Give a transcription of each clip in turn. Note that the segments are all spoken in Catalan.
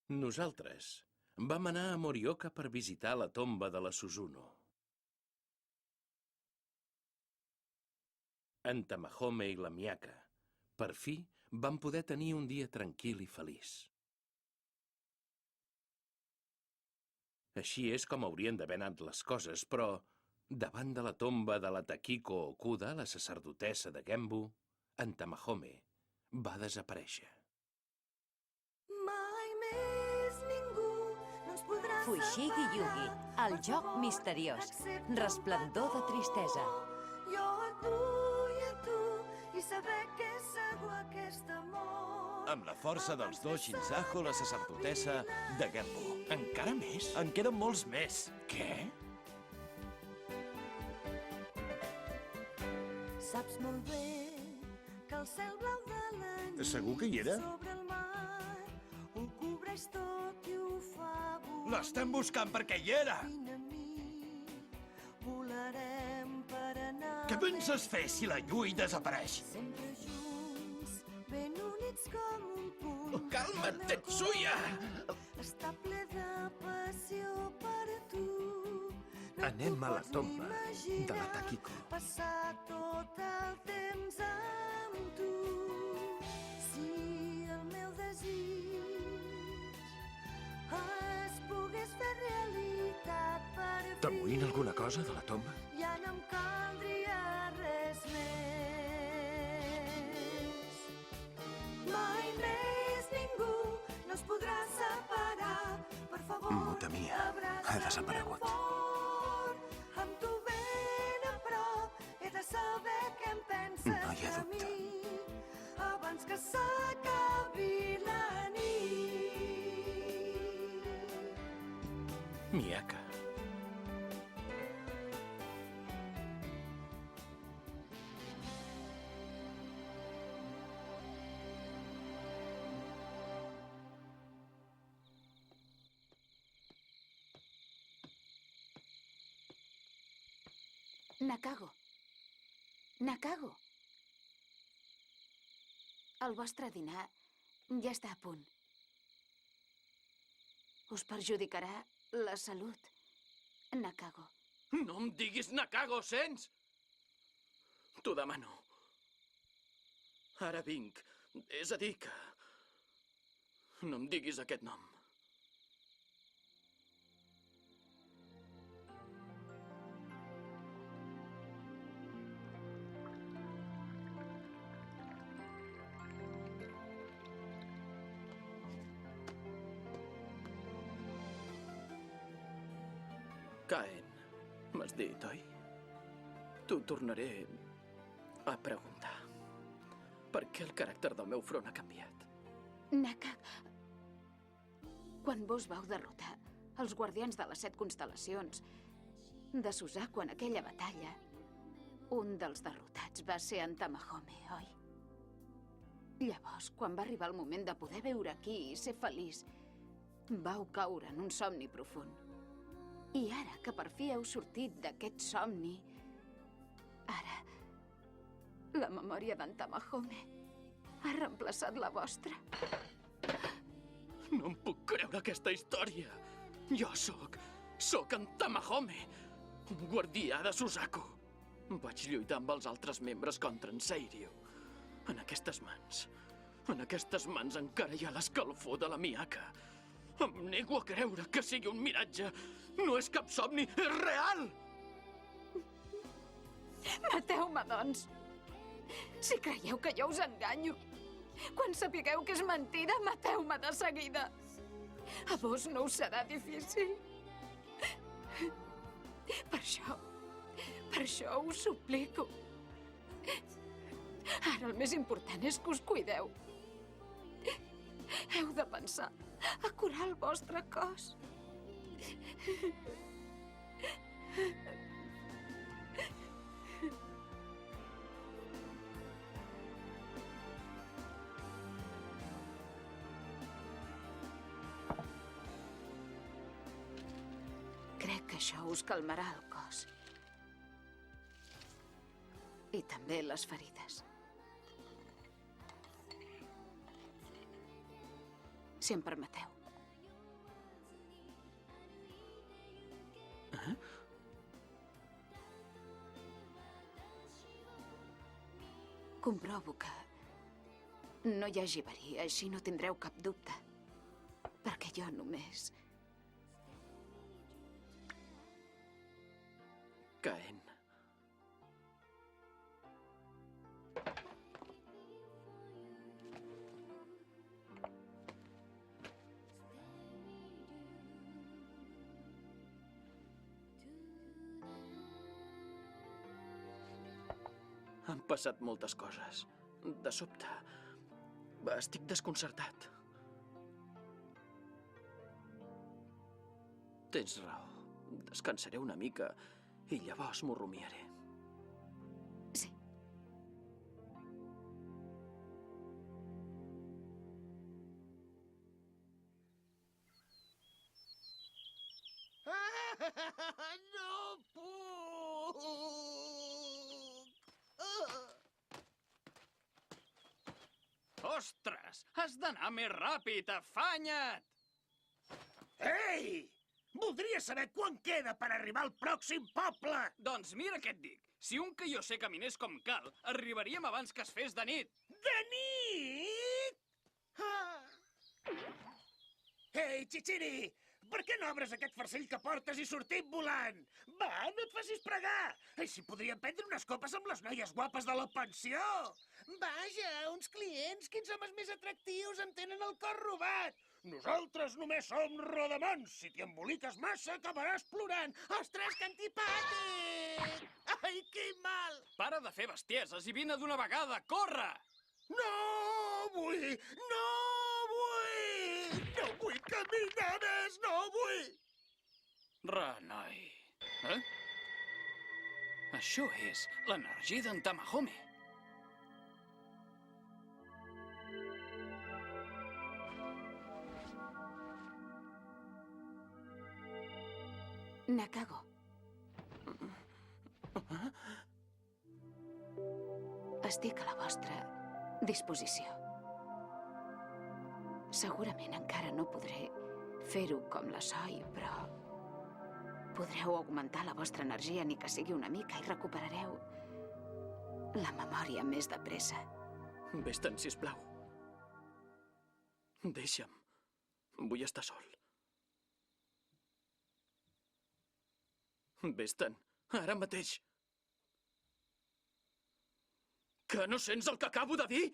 Nosaltres vam anar a Morioka per visitar la tomba de la Suzuno. En Tamahome i la Miyaka, per fi, van poder tenir un dia tranquil i feliç. Així és com haurien d'haver anat les coses, però davant de la tomba de la Takiko Okuda, la sacerdotessa de Genbu, en Tamahome va desaparèixer. Mai més ningú no ens podrà Fushigi Yugi, el joc misteriós. Resplendor de tristesa. Jo et vull a tu i saber que és segur aquest amor. Amb la força dels dos Shinzaku, la sacerdotessa de Genbu. Encara més? En queden molts més. Què? Saps molt bé que el cel blau de la nit Segur que hi era? sobre el mar ho cobreix tot i ho fa volar. L'estem buscant perquè hi era! Vine a mi, volarem per anar Què penses fer si la Yui desapareix? sempre junts, ben units com un punt. Calma't, Tetsuya! Està ple de passió per tu. No Anem t'ho a la pots tomba ni imaginar, de la Takiko. Passar tot el temps amb tu. Si el meu desig es pogués fer realitat per fi, T'amoïna alguna cosa de la tomba? ja no em caldria res més. Mai més ningú no es podrà separar. Per favor, Mutamia ha desaparegut. fort. Amb tu ben a prop he de saber què em penses No hi ha de dubte. mi abans que s'acabi la nit. Miyaka. Nakago. Nakago. El vostre dinar ja està a punt. Us perjudicarà la salut, Nakago. No em diguis Nakago, sents? T'ho demano. Ara vinc. És a dir que... No em diguis aquest nom. Kaen, m'has dit, oi? T'ho tornaré a preguntar. Per què el caràcter del meu front ha canviat? Nakago. Quan vos vau derrotar els guardians de les 7 constel·lacions de Suzaku en aquella batalla, un dels derrotats va ser en Tamahome, oi? Llavors, quan va arribar el moment de poder veure aquí i ser feliç, vau caure en un somni profund. I ara que per fi heu sortit d'aquest somni, ara la memòria d'en Tamahome ha reemplaçat la vostra. No em puc creure aquesta història. Jo sóc en Tamahome, un guardià de Suzaku. Vaig lluitar amb els altres membres contra en Seiryu. En aquestes mans encara hi ha l'escalfor de la Miyaka. Em nego a creure que sigui un miratge. No és cap somni, és real! Mateu-me, doncs. Si creieu que jo us enganyo, quan sapigueu que és mentida, mateu-me de seguida. A vos no us serà difícil. Per això us suplico. Ara el més important és que us cuideu. Heu de pensar a curar el vostre cos. Crec que això us calmarà el cos. I també les ferides. Si em permeteu, Comprovo que no hi hagi verí, així no tindreu cap dubte. Perquè jo només... Caen. Han passat moltes coses. De sobte, estic desconcertat. Tens raó. Descansaré una mica i llavors m'ho rumiaré. Sí. No puc! Ostres! Has d'anar més ràpid, afanya't! Ei! Voldria saber quan queda per arribar al pròxim poble! Doncs mira què et dic. Si un que jo sé caminés com cal, arribaríem abans que es fes de nit. De nit? Ah. Ei, Chichiri! Per què no obres aquest farcell que portes i sortim volant? Va, no et facis pregar! Així podríem prendre unes copes amb les noies guapes de la pensió! Vaja, uns clients, quins homes més atractius em tenen el cor robat! Nosaltres només som rodamons! Si t'hi emboliques massa, acabaràs plorant! Ostres, que antipàtic! Ai, que mal! Para de fer bestieses i vine d'una vegada, corre! No vull! No vull! No vull caminar més! No vull! Renoi. Eh? Això és l'energia d'en Tamahome. Nakago. Estic a la vostra disposició. Segurament encara no podré fer-ho com la Soi, però podreu augmentar la vostra energia ni que sigui una mica i recuperareu la memòria més de pressa. Vés-te'n, sisplau. Deixa'm. Vull estar sol. Vés-te'n, ara mateix. Que no sents el que acabo de dir?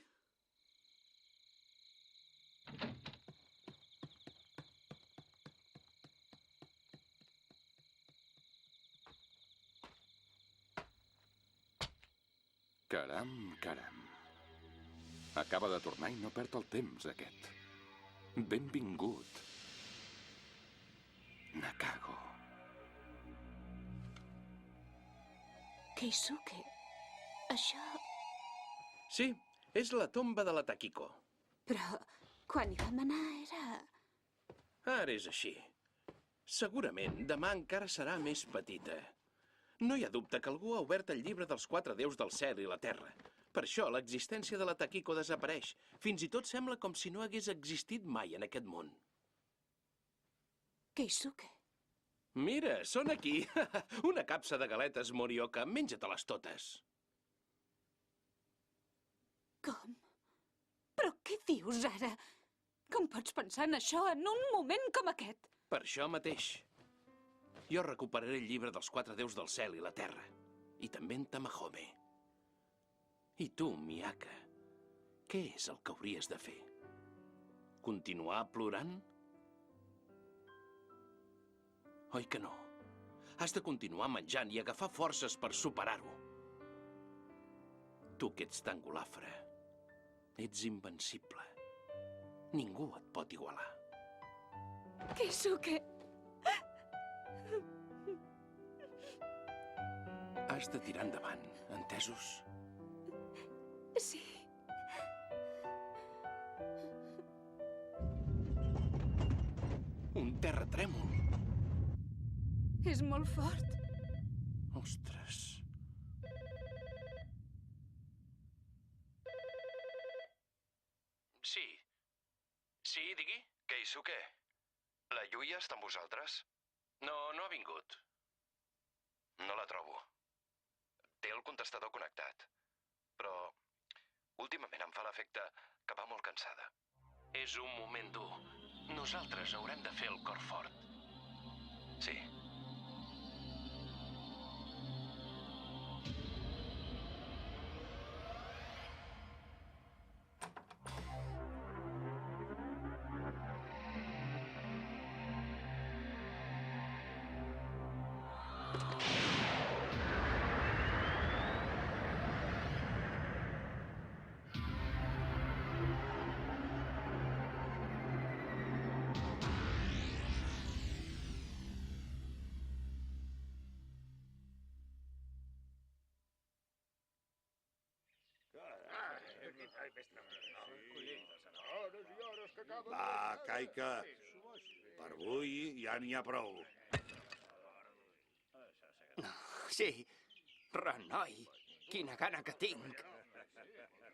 Caram, caram. Acaba de tornar i no perd el temps, aquest. Benvingut. Nakago. Keisuke, això... Sí, és la tomba de la Takiko. Però quan hi vam anar era... Ara és així. Segurament demà encara serà més petita. No hi ha dubte que algú ha obert el llibre dels 4 déus del cel i la terra. Per això l'existència de la Takiko desapareix. Fins i tot sembla com si no hagués existit mai en aquest món. Keisuke. Mira, són aquí. Una capsa de galetes Morioka. Menja-te-les totes. Com? Però què dius ara? Com pots pensar en això en un moment com aquest? Per això mateix. Jo recuperaré el llibre dels 4 déus del cel i la terra. I també en Tamahome. I tu, Miyaka, què és el que hauries de fer? Continuar plorant? Oi que no? Has de continuar menjant i agafar forces per superar-ho. Tu que ets tan golafre, ets invencible. Ningú et pot igualar. Keisuke! Has de tirar endavant, entesos? Sí. Un terratrèmol. És molt fort. Ostres. Sí. Sí, digui? Keisuke, la Yuya està amb vosaltres? No, no ha vingut. No la trobo. Té el contestador connectat. Però Últimament em fa l'efecte que va molt cansada. És un moment dur. Nosaltres haurem de fer el cor fort. Sí. Va, Caica. Per avui ja n'hi ha prou. Sí, renoi, quina gana que tinc.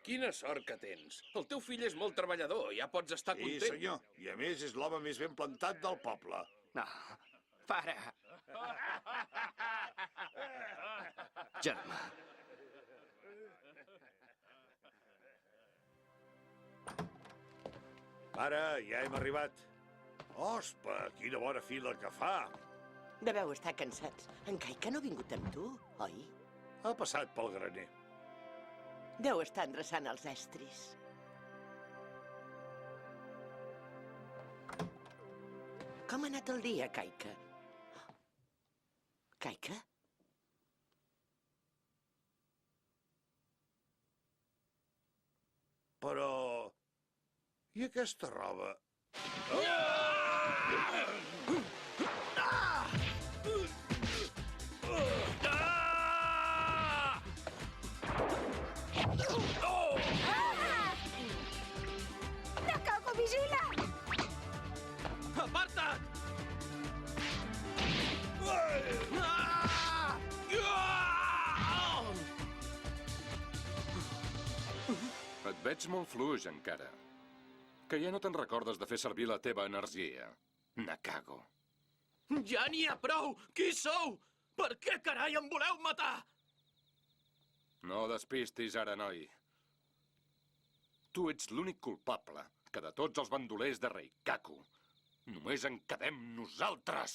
Quina sort que tens. El teu fill és molt treballador, ja pots estar Sí, content. senyor. I a més és l'home més ben plantat del poble. No, para. Germà. Pare, ja hem arribat. Ospa, quina bona fila que fa. Deveu estar cansats. En Caica no ha vingut amb tu, oi? Ha passat pel graner. Deu estar endreçant els estris. Com ha anat el dia, Caica? Caica? Però... I aquesta roba? Nakago, vigila! Aparta't! Et veig molt fluix, encara. Que ja no te'n recordes de fer servir la teva energia. Nakago. Ja n'hi ha prou! Qui sou? Per què carai em voleu matar? No despistis ara, noi. Tu ets l'únic culpable, que de tots els bandolers de Reikaku només en quedem nosaltres.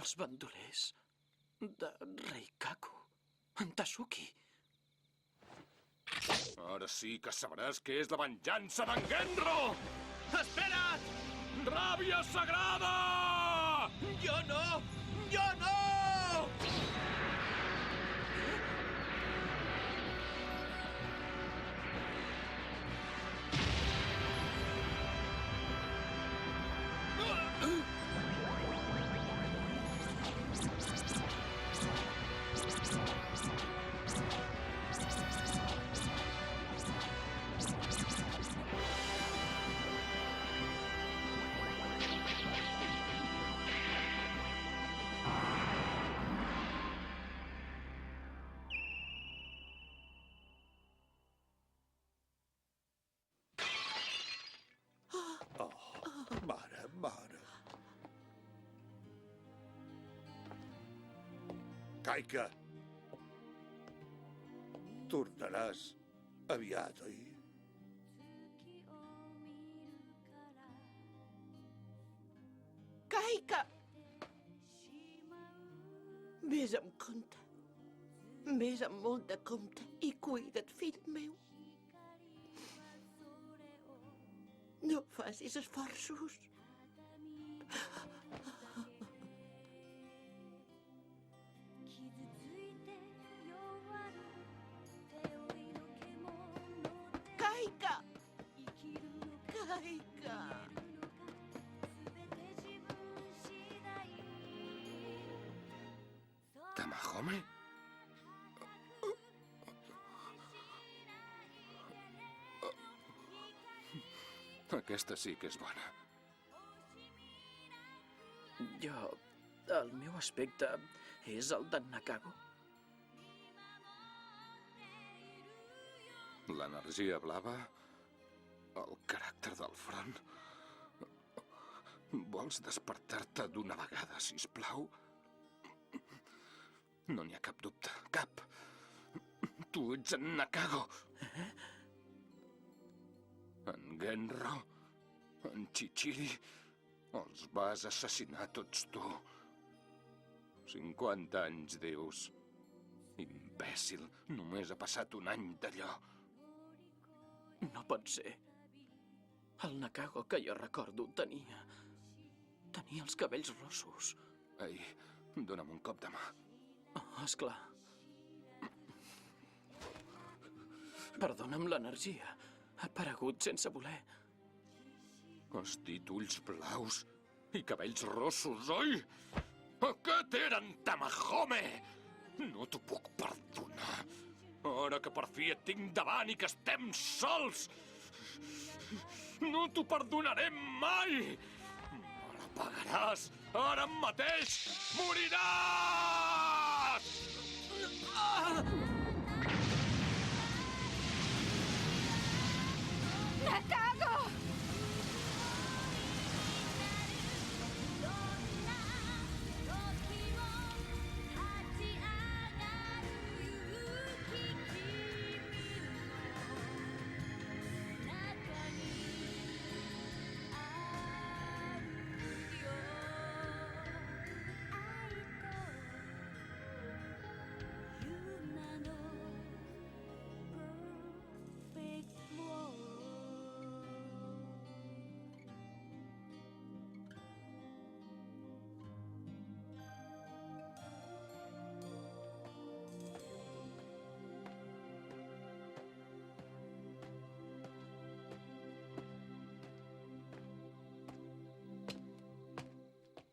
Els bandolers de Reikaku. En Tasuki. Ara sí que sabràs què és la venjança d'en Genro! Espera't! Ràbia sagrada! Jo no! Jo no! Mare. Caica. Tornaràs aviat, oi? Caica! Vés amb compte. Vés amb molt de compte i cuida't, fill meu. No facis esforços. Caica! Caica! Tamahome? Aquesta sí que és bona. El meu aspecte és el d'en Nakago. L'energia blava, el caràcter del front. Vols despertar-te d'una vegada, sisplau? No n'hi ha cap dubte, cap. Tu ets en Nakago. En Genro, en Chichiri, els vas assassinar tots tu. 50 anys, dius. Imbècil, només ha passat un any d'allò. No pot ser. El Nakago que jo recordo tenia els cabells rossos. Ei, dona'm un cop de mà. Oh, esclar. Perdona'm l'energia. Ha aparegut sense voler. Has dit ulls blaus i cabells rossos, oi? Aquest era en Tamahome! No t'ho puc perdonar. Ara que per fi et tinc davant i que estem sols! No t'ho perdonaré mai! Me la pagaràs! Ara mateix moriràs! Nakago!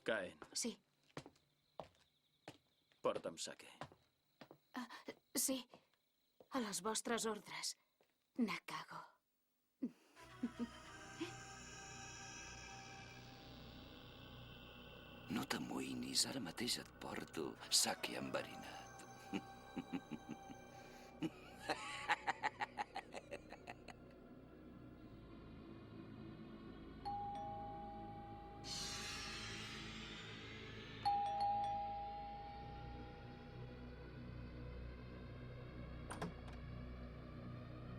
Caen, Sí, porta'm sake. sí. A les vostres ordres, Nakago. No t'amoïnis, ara mateix et porto sake enverinat.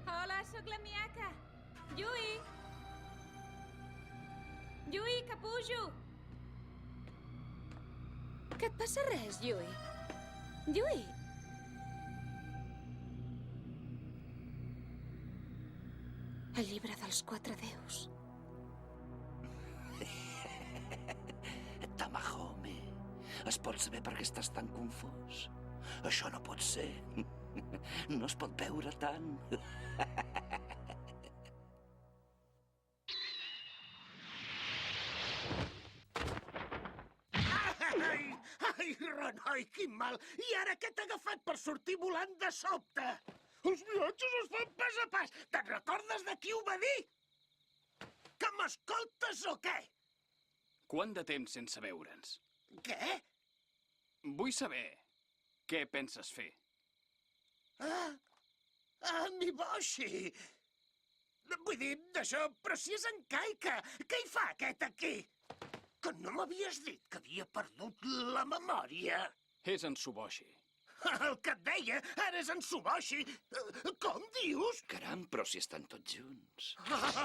Hola, sóc la Miyaka. Yui! Yui, que pujo! Que et passa res, Yui? Yui! El llibre dels 4 déus. Tamahome, es pot saber per què estàs tan confós? Això no pot ser. No es pot veure tant. Ai, Renoi, quin mal! I ara què t'ha agafat per sortir volant de sobte? Els viatges es fan pas a pas. Te'n recordes de qui ho va dir? Que m'escoltes o què? Quant de temps sense veure'ns? Què? Vull saber què penses fer. Miboshi! Vull dir, d'això, però si és en Kaika, què hi fa aquest aquí? Que no m'havies dit que havia perdut la memòria. És en Suboshi. El que et deia, ara és en Suboshi. Com dius? Caram, però si estan tots junts.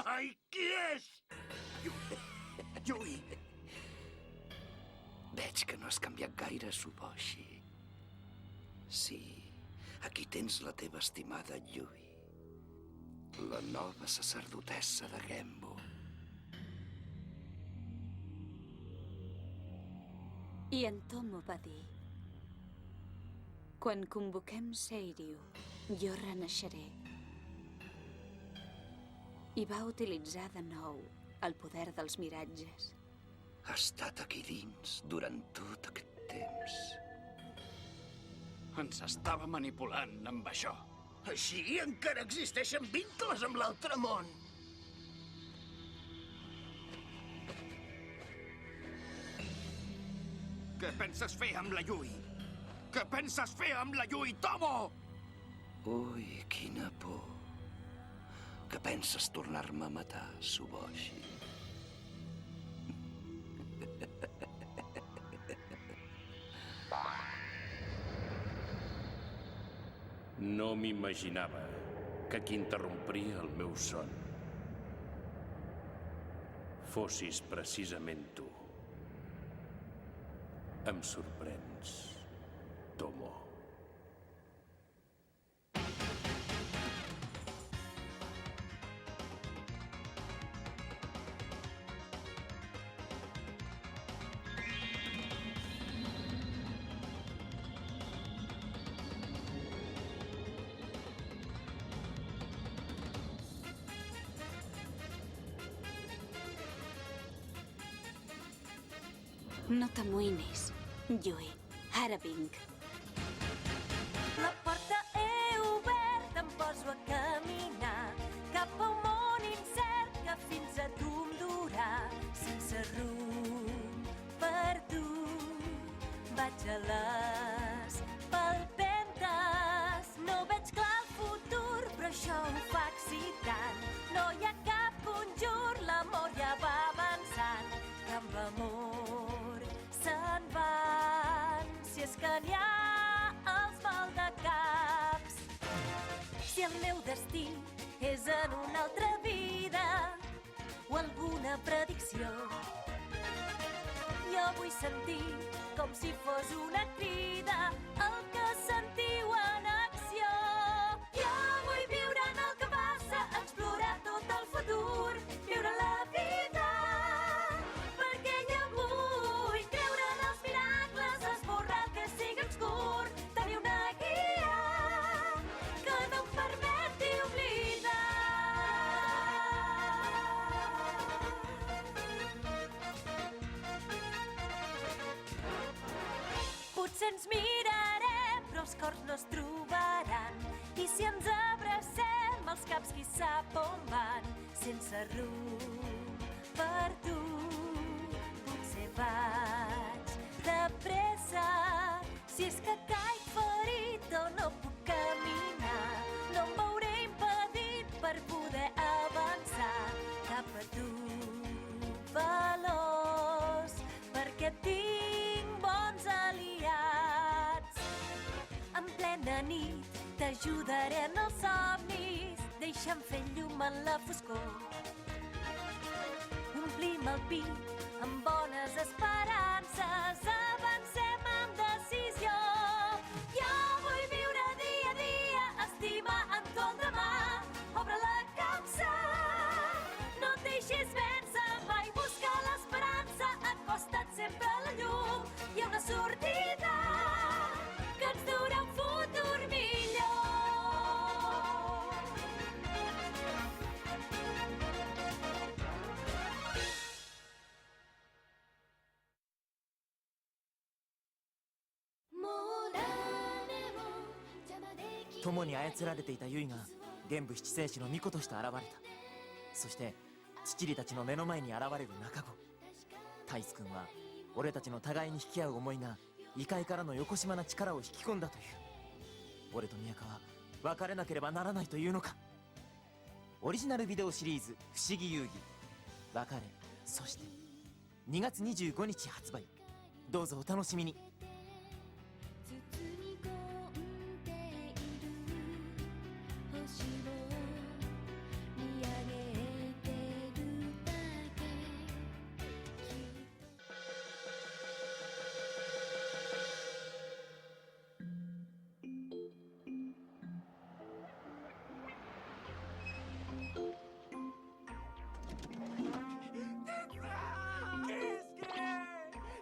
Ai, qui és? Yui! Veig que no has canviat gaire, Suboshi. Sí, aquí tens la teva estimada Yui. La nova sacerdotessa de Genbo. I en Tomo va dir: quan convoquem Seiryu, jo renaixeré. I va utilitzar de nou el poder dels miratges. Ha estat aquí dins durant tot aquest temps. Ens estava manipulant amb això. Així encara existeixen vincles amb l'altre món. Què penses fer amb la Yui? Què penses fer amb la Yui, Tomo? Ui, quina por. Que penses tornar-me a matar, Suboshi? No m'imaginava que qui interrompria el meu son fossis precisament tu. Em sorprens, Tomo. No t'amoïnis, Yui. Ara vinc. La porta he obert, em poso a caminar cap a un món incert que fins a tu em durà. Sense rumb, perdut, vaig a les palpentes. No veig clar el futur, però això ho fa excitant. No hi ha cap conjur, l'amor ja va avançant. Que amb l'amor se'n van, si és que n'hi ha els maldecaps. Si el meu destí és en una altra vida o alguna predicció, jo vull sentir com si fos una crida el que sentiu en acció. Jo vull viure en el que passa, explorar tot el futur, viure la vida, perquè jo vull creure en els miracles, esborrar el que sigui obscur, tenir una guia que no em permeti oblidar. Potser ens mirarem, però els cors no es trobaran. I si ens abracem, els caps qui sap on van. Sense rumb, perdut, potser vaig de pressa. Si és que caic ferit o no puc caminar, no em veuré impedit per poder avançar cap a tu, veloç, perquè tinc bons aliats. En plena nit t'ajudaré en els somnis, deixa'm fer llum en la foscor. Omplim el pit amb bones esperances, avancem amb decisió. Jo vull viure dia a dia, estimar amb tot el demà. Obre la capsa, no et deixis vèncer mai, busca l'esperança, acosta't sempre a la llum. Hi ha una sortida que ens dura un futur millor. 友に操られていたユイが玄武七戦士の巫女として現れた。そしてチチリたちの目の前に現れる中子。タイス君は俺たちの互いに引き合う思いが異界からのよこしまな力を引き込んだという。俺と宮川は別れなければならないというのか。オリジナルビデオシリーズ「不思議遊戯」別れそして2月25日発売。どうぞお楽しみに。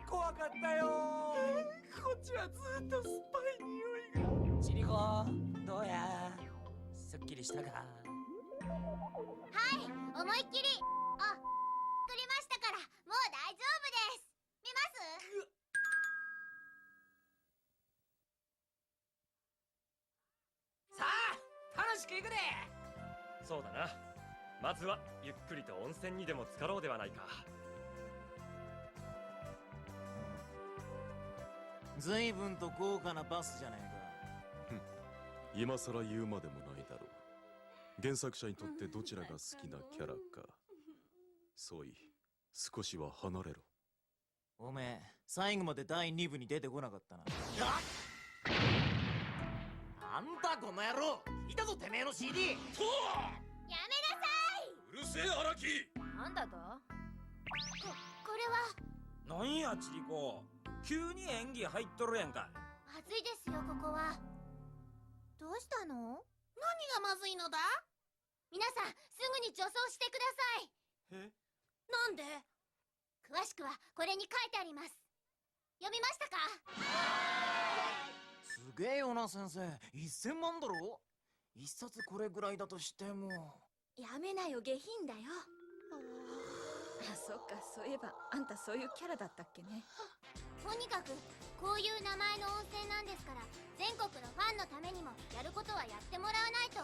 怖かったよ。こっちはずっと酸っぱい匂いが。チリコ、どうや？すっきりしたか？はい、思いっきり。あ、作りましたから、もう大丈夫です。見ます？さあ、楽しく行くで。そうだな。まずはゆっくりと温泉にでも浸かろうではないか。随分と豪華なバスじゃねえか。今さら言うまでもないだろう。原作者にとってどちらが好きなキャラか。そうい、少しは離れろ。おめえ最後まで第2部に出てこなかったな。あんたこの野郎、いたぞてめえの CD。 やめなさい。うるせえ荒木。なんだと？これはなんやちりこ、急に演技入っとるやんか。まずいですよ、ここは。どうしたの？何がまずいのだ？皆さん、すぐに助走してください。え？なんで？詳しくはこれに書いてあります。読みましたか？すげえよな先生、1000万だろ。一冊これぐらいだとしても。やめなよ、下品だよ。あ、そっか、そういえばあんたそういうキャラだったっけね。とにかくこういう名前の温泉なんですから、全国のファンのためにもやることはやってもらわないと。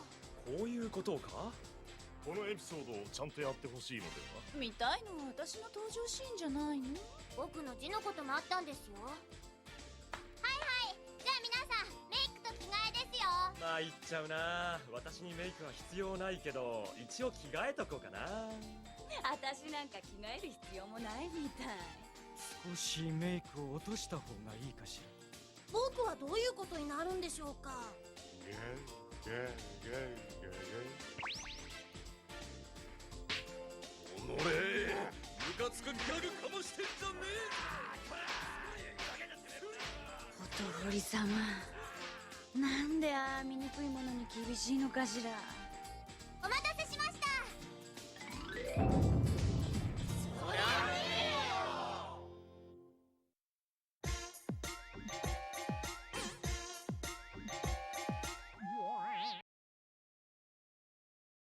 こういうことか。このエピソードをちゃんとやってほしいのでは。見たいのは私の登場シーンじゃないの？僕の字のこともあったんですよ。はいはい、じゃあ皆さん、メイクと着替えですよ。まあ言っちゃうな。私にメイクは必要ないけど、一応着替えとこうかな。私なんか着替える必要もないみたい。少しメイクを落とした方がいいかしら。僕はどういうことになるんでしょうか。おのれ、ムカつくギャグかもしてんじゃねほとぼり様、なんでああ醜いものに厳しいのかしら。